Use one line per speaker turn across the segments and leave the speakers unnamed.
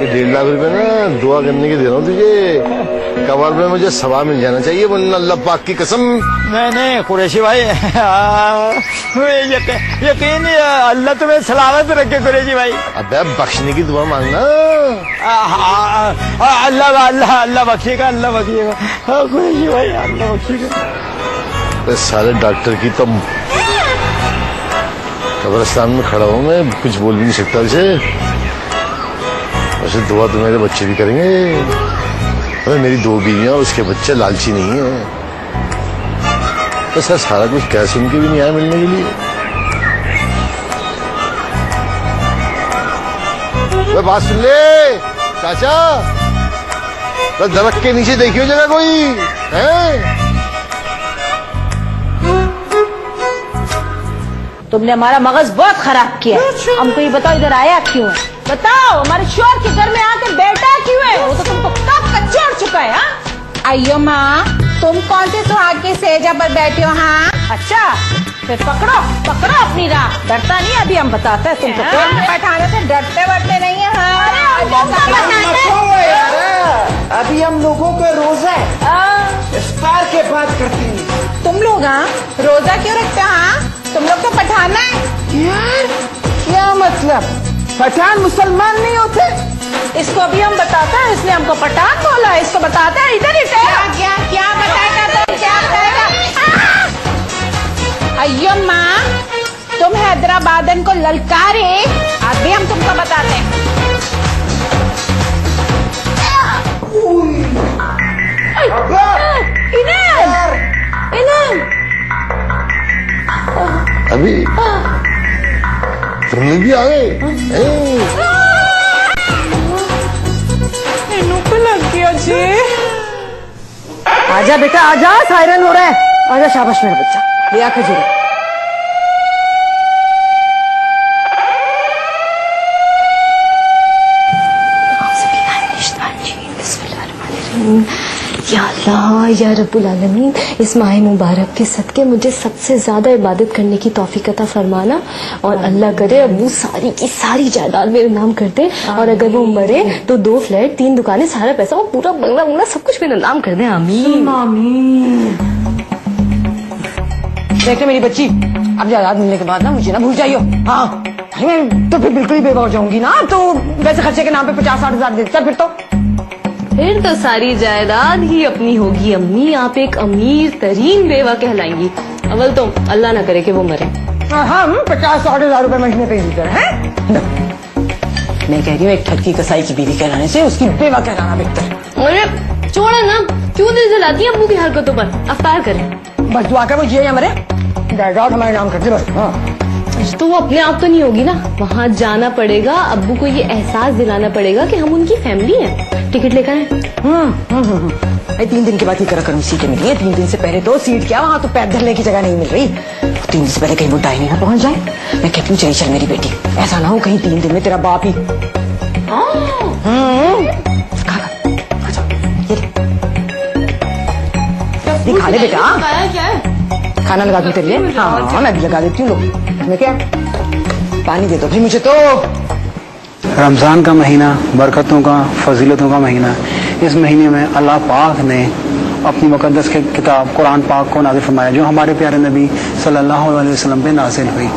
ये 1.5 लाख रुपए ना दुआ करने के दे रहा हूँ तुझे। कबर में मुझे सवा मिल जाना चाहिए, वरना अल्लाह पाक की कसम।
नहीं कुरैशी भाई, यकीन अल्लाह तुम्हें सलामत रखे कुरैशी भाई।
अबे बख्शने की दुआ मांगना।
अल्लाह अल्लाह अल्लाह बख्शेगा, अल्लाह बख्शेगा कुरैशी भाई, अल्लाह बख्शेगा।
सारे डॉक्टर की तो कब्रिस्तान में खड़ा हूँ मैं, कुछ बोल भी नहीं सकता इसे। वैसे दुआ तो मेरे बच्चे भी करेंगे। अरे मेरी 2 बीवियां, उसके बच्चे लालची नहीं है। तो सर सारा कुछ कह सुन के भी नहीं आया मिलने के लिए। तो बात सुन ले चाचा, तो दरख्त के नीचे देखियो जगह कोई है।
तुमने हमारा मगज बहुत खराब किया। हमको ये बताओ इधर आया क्यों है? बताओ, हमारे शोर के घर में आकर बैठा क्यों है? वो तो तुमको कब का छोड़ चुका है। हाँ
अयो माँ, तुम कौन से सुहाग के सेजा पर बैठे हो? हाँ
अच्छा, फिर पकड़ो पकड़ो अपनी राह। डरता नहीं, अभी हम बताते हैं तुमको।
पठाने से डरते वरते नहीं है।
अभी हम लोगों का रोजा है, इफ्तार के बाद करते हैं।
तुम लोग हाँ रोजा क्यों रखते हो? हाँ तुम लोग तो पठाना है
यार। क्या मतलब? पठान मुसलमान नहीं होते?
इसको अभी हम बताते हैं, इसने हमको पठान बोला। इसको बताते हैं, इधर ही
क्या क्या बताएगा तुम? क्या बताएगा? अयो माँ, तुम हैदराबादन को ललकारे, अभी हम तुमको बताते हैं।
अभी तुम लोग भी आ गए?
लग गया जी।
आजा बेटा आजा, सायरन हो रहा है। आजा, शाबाश मेरा बच्चा, ले आके जुड़े।
या अल्लाह या रब्बुल आलमीन, इस माह मुबारक के सदके मुझे सबसे ज्यादा इबादत करने की तौफीक अता फरमाना। और अल्लाह करे अबू सारी की सारी जायदाद मेरे नाम कर दे। और अगर वो मरे तो 2 फ्लैट 3 दुकानें, सारा पैसा और पूरा बंगला बंगला सब कुछ मेरा नाम कर दे। आमीन आमीन।
देख मेरी बच्ची, अब जायदाद मिलने के बाद ना मुझे ना भूल जाइयो। हाँ तो फिर बिल्कुल ही बेवा हो जाऊंगी ना। तो वैसे खर्चे के नाम पे 50-60 हजार दे देता
फिर तो सारी जायदाद ही अपनी होगी। अम्मी आप एक अमीर तरीन बेवा कहलाएंगी। अव्वल तो अल्लाह ना करे कि वो मरे।
हम 50-60 हजार रुपए महीने पे ही हैं। मैं कह रही हूँ एक ठगी कसाई की बीवी कहलाने से उसकी बेवा कहलाना बेहतर।
अरे छोड़ा ना, क्यों दिल जलाती है अब्बू की हरकतों पर? अफ्तार करें।
बस दुआ कर वो जिए या मरे, जायदाद हमारे नाम करते बस। हाँ
तो वो अपने आप तो नहीं होगी ना, वहाँ जाना पड़ेगा। अब्बू को ये एहसास दिलाना पड़ेगा कि हम उनकी फैमिली हैं। टिकट लेकर आए।
3 दिन के बाद ही करा सीटें मिली है। 3 दिन से पहले तो सीट क्या, वहाँ तो पैर धरने की जगह नहीं मिल रही। 3 दिन से पहले कहीं वो टाइम यहाँ पहुँच जाए। मैं कहती हूँ चली चल मेरी बेटी, ऐसा ना हो कहीं 3 दिन में तेरा बाप ही। दिखा ले बेटा, खाना लगा दूं तेरे लिए? हाँ मैं भी लगा देती हूँ। लोग मैं क्या पानी दे दो भाई मुझे तो।
रमज़ान का महीना बरकतों का, फजीलतों का महीना। इस महीने में अल्लाह पाक ने अपनी मुकद्दस के किताब कुरान पाक को नाज़िल फरमाया, जो हमारे प्यारे नबी सल्लल्लाहु अलैहि वसल्लम पे नाज़िल हुई।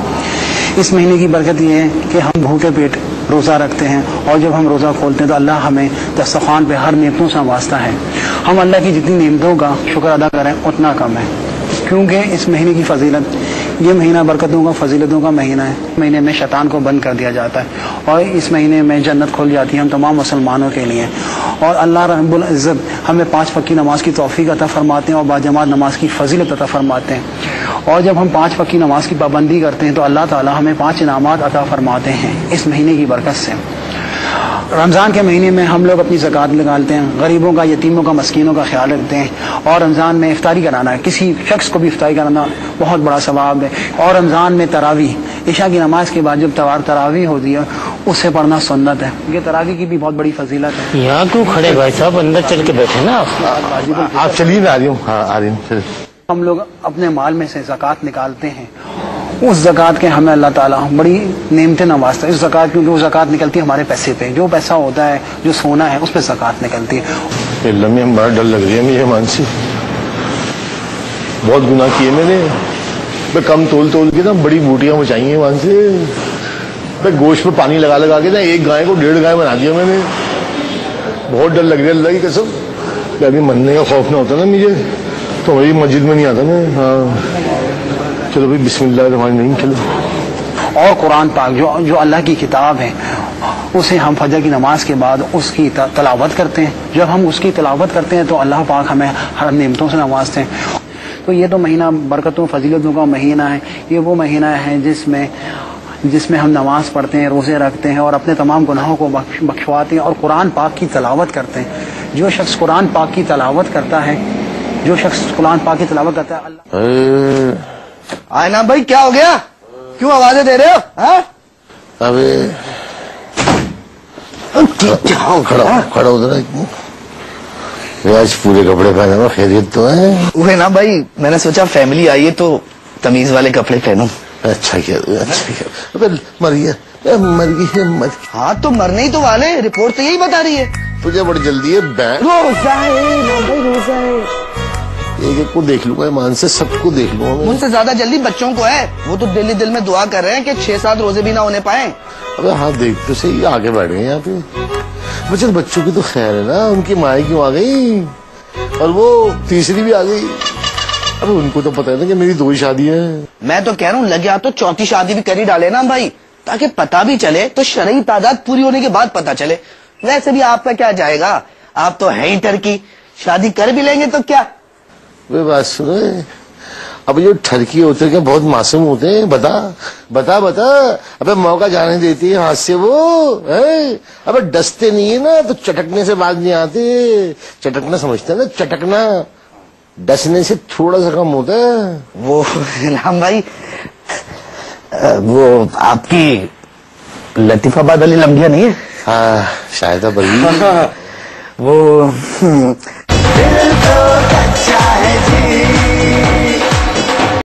इस महीने की बरकत ये है कि हम भूखे पेट रोज़ा रखते हैं, और जब हम रोज़ा खोलते हैं तो अल्लाह हमें दस्तरख़्वान पे हर नेमतों से वास्ता है। हम अल्लाह की जितनी नेमतों का शुक्र अदा करें उतना कम है, क्योंकि इस महीने की फजीलत, ये महीना बरकतों का फजीलतों का महीना है। महीने में शैतान को बंद कर दिया जाता है और इस महीने में जन्नत खुल जाती है हम तमाम मुसलमानों के लिए। और अल्लाह रब्बुल इज़्ज़त हमें 5 वक्त की नमाज की तौफीक अता फरमाते हैं और बाजमात नमाज की फजीलत अता फरमाते हैं। और जब हम 5 वक्त की नमाज की पाबंदी करते हैं तो अल्लाह ताला हमें 5 इनामात अता फरमाते हैं इस महीने की बरकत से। रमज़ान के महीने में हम लोग अपनी ज़कात निकालते हैं, गरीबों का, यतीमों का, मस्कीनों का ख्याल रखते हैं। और रमज़ान में इफ्तारी कराना है, किसी शख्स को भी इफ्तारी कराना बहुत बड़ा सवाब है। और रमज़ान में तरावी, इशा की नमाज के बाद जब तरावी होती है उसे पढ़ना सुन्नत है। ये तरावी की भी बहुत बड़ी फजीलत है।
यहाँ क्यों खड़े भाई साहब, अंदर चल के बैठे ना आप।
चलिए मैं आ रही हूँ। हाँ आ रही हूँ।
हम लोग अपने माल में से ज़कात निकालते हैं, उस ज़कात के हमें अल्लाह ताला बड़ी नेमतें नवाजता है। इस ज़कात क्योंकि वो ज़कात निकलती है हमारे पैसे पे, जो पैसा होता है जो सोना है उस पर ज़कात निकलती है।
लम्हे बड़ा डर लग रही है मुझे मानसी, बहुत गुनाह किए मैंने। मैं कम तोल के ना बड़ी बूटियां मचाई हैं मानसी। मैं गोश्त पे पानी लगा के ना एक गाय को 1.5 गाय बना दिया मैंने। बहुत डर लग रहा है अल्लाह की कसम। अभी मरने का खौफ ना होता ना मुझे तो वही मस्जिद में नहीं आता मैं। हाँ चलो भाई बिस्मिल्लाहिर्रहमानिर्रहीम चलो।
और कुरान पाक जो अल्लाह की किताब है उसे हम फजर की नमाज के बाद उसकी तलावत करते हैं। जब हम उसकी तलावत करते हैं तो अल्लाह पाक हमें हर नेमतों से नवाजते हैं। तो ये तो महीना बरकतों फजीलतों का महीना है। ये वो महीना है जिसमें हम नमाज पढ़ते हैं, रोज़े रखते हैं और अपने तमाम गुनाहों को बख्शवाते हैं और कुरान पाक की तलावत करते हैं। जो शख्स कुरान पाक की तलावत करता है अल्लाह।
आयना भाई क्या हो गया, क्यों आवाजें दे रहे हो?
अबे खड़ा उधर आज पूरे कपड़े पहने हुआ, खैरियत तो है?
वो ना भाई, मैंने सोचा फैमिली आई है तो तमीज वाले कपड़े पहनूं।
अच्छा किया। अबे मर गया।
हाँ तो मरने ही तो वाले, रिपोर्ट तो यही बता रही है।
तुझे बड़ी जल्दी है
रोजा है।
एक को देख लूंगा ईमान से, सबको देख लूंगा।
उनसे ज्यादा जल्दी बच्चों को है, वो तो दिल में दुआ कर रहे हैं कि 6-7 रोजे भी ना होने पाए।
अबे हाँ देख तो सही, आगे बैठ गए यहाँ पे। बच्चे बच्चों की तो खैर है ना, उनकी माँ क्यों आ गई और वो तीसरी भी आ गई। अबे उनको तो पता है ना कि मेरी 2 ही शादी है।
मैं तो कह रहा हूँ लग गया तो 4थी शादी भी करी डाले ना भाई, ताकि पता भी चले तो शरई तादाद पूरी होने के बाद पता चले। वैसे भी आपका क्या जाएगा, आप तो है ही टर्की, शादी कर भी लेंगे तो क्या।
वे बात सुनो, अब जो ठरकी होते हैं बहुत मासूम होते हैं। बता अबे मौका जाने देती है हाथ से वो है। अबे डसते नहीं है ना तो चटकने से बात नहीं आते। चटकना समझते हैं ना, चटकना डसने से थोड़ा सा कम होता है।
वो राम भाई, वो आपकी लतीफाबाद वाली लंबिया नहीं है?
हाँ शायद
वो दिल तो कच्चा है जी।